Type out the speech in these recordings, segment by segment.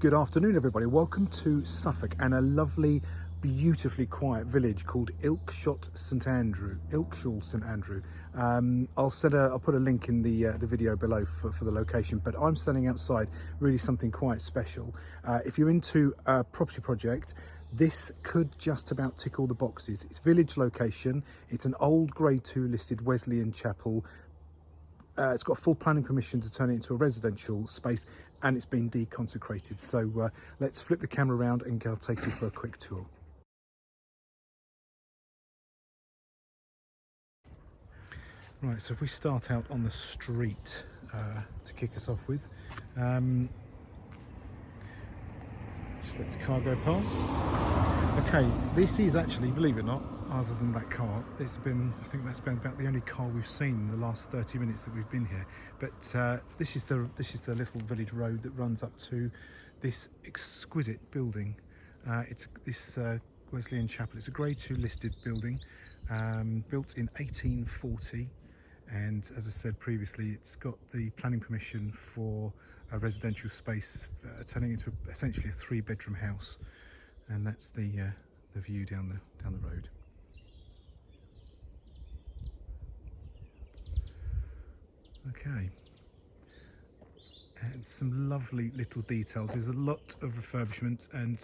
Good afternoon, everybody. Welcome to Suffolk and a lovely, beautifully quiet village called Ilkshall St Andrew. I'll put a link in the video below for the location. But I'm standing outside, really something quite special. If you're into a property project, this could just about tick all the boxes. It's village location. It's an old Grade 2 listed Wesleyan chapel. It's got full planning permission to turn it into a residential space, and it's been deconsecrated. So let's flip the camera around and I'll take you for a quick tour. Right, so if we start out on the street to kick us off with, just let the car go past. Okay, this is actually, believe it or not, other than that car, I think that's been about the only car we've seen in the last 30 minutes that we've been here. But this is the little village road that runs up to this exquisite building. It's this Wesleyan chapel. It's a Grade 2 listed building, built in 1840. And as I said previously, it's got the planning permission for a residential space, turning into essentially a 3-bedroom house. And that's the view down the road. Okay, and some lovely little details. There's a lot of refurbishment, and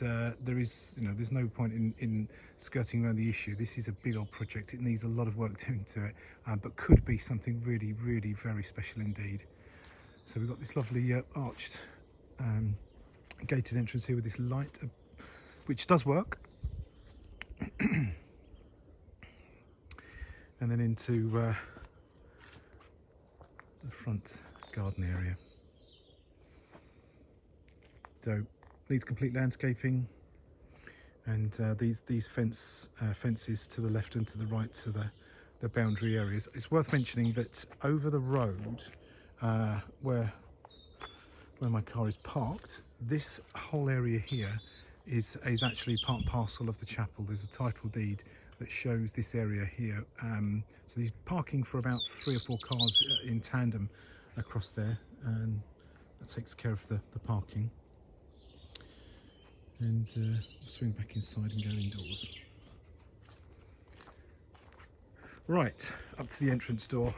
there's no point in skirting around the issue. This is a big old project. It needs a lot of work doing to it, but could be something really, really very special indeed. So we've got this lovely arched gated entrance here with this light, which does work, and then into the front garden area. So needs complete landscaping, and these fences to the left and to the right to the boundary areas. It's worth mentioning that over the road where my car is parked, this whole area here is actually part and parcel of the chapel. There's a title deed that shows this area here. So there's parking for about 3 or 4 cars in tandem across there, and that takes care of the parking. And swing back inside and go indoors. Right, up to the entrance door,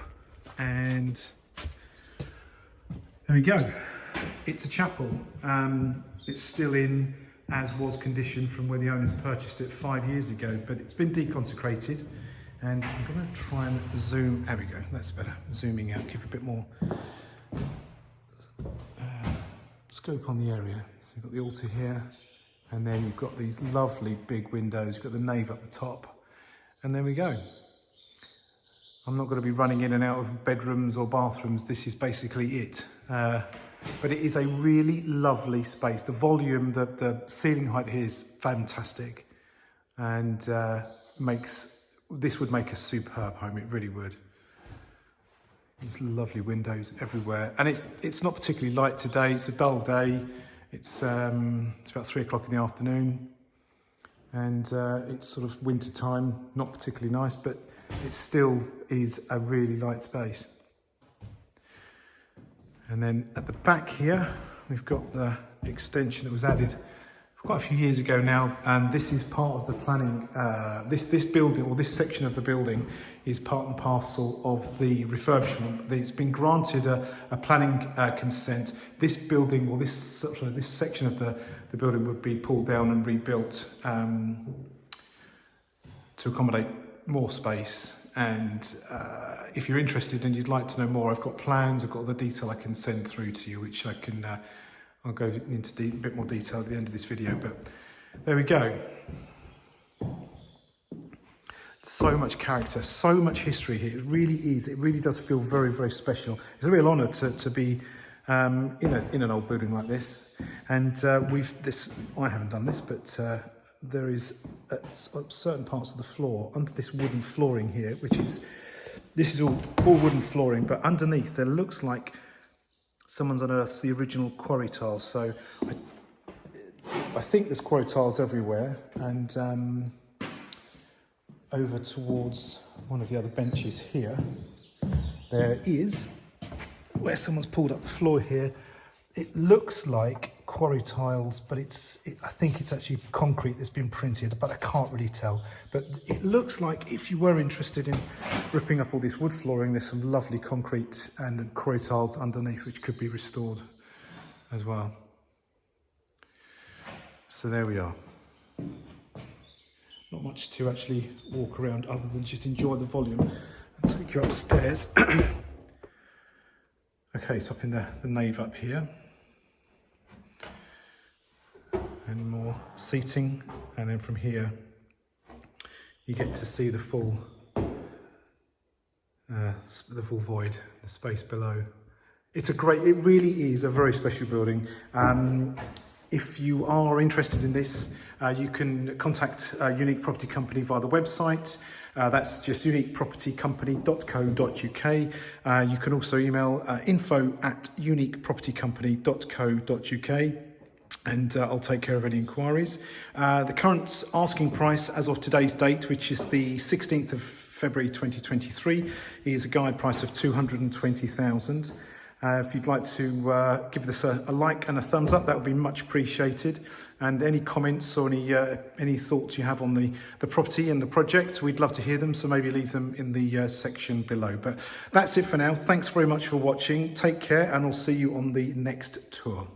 and there we go. It's a chapel. It's still in as was condition from when the owners purchased it 5 years ago, but it's been deconsecrated. And I'm going to try and zoom. There we go, that's better. Zooming out, give a bit more scope on the area. So you've got the altar here, and then you've got these lovely big windows. You've got the nave up the top, and there we go. I'm not going to be running in and out of bedrooms or bathrooms. This is basically it. But it is a really lovely space. The volume, the ceiling height here is fantastic, and this would make a superb home. It really would. There's lovely windows everywhere, and it's not particularly light today. It's a dull day. It's about 3 o'clock in the afternoon, and it's sort of winter time. Not particularly nice, but it still is a really light space. And then at the back here, we've got the extension that was added quite a few years ago now, and this is part of the planning. This building, or this section of the building, is part and parcel of the refurbishment. It's been granted a planning consent. This building, or this section of the building, would be pulled down and rebuilt to accommodate more space. And if you're interested and you'd like to know more, I've got plans, I've got all the detail I can send through to you, which I'll go into a bit more detail at the end of this video. But there we go. So much character, so much history here. It really is. It really does feel very, very special. It's a real honour to be in an old building like this. And I haven't done this, but there is at certain parts of the floor, under this wooden flooring here, this is all wooden flooring, but underneath there looks like someone's unearthed the original quarry tiles. So I think there's quarry tiles everywhere, and over towards one of the other benches here, there is where someone's pulled up the floor here. It looks like quarry tiles, but I think it's actually concrete that's been printed, but I can't really tell. But it looks like if you were interested in ripping up all this wood flooring, there's some lovely concrete and quarry tiles underneath which could be restored as well. So there we are. Not much to actually walk around other than just enjoy the volume and take you upstairs. Okay, it's up in the nave up here. And more seating, and then from here you get to see the full void, the space below. It really is a very special building. If you are interested in this, you can contact Unique Property Company via the website. That's just uniquepropertycompany.co.uk. You can also email info@uniquepropertycompany.co.uk. and I'll take care of any inquiries. The current asking price as of today's date, which is the 16th of February 2023, is a guide price of $220,000. If you'd like to give this a like and a thumbs up, that would be much appreciated. And any comments or any thoughts you have on the property and the project, we'd love to hear them, so maybe leave them in the section below. But that's it for now. Thanks very much for watching. Take care, and I'll see you on the next tour.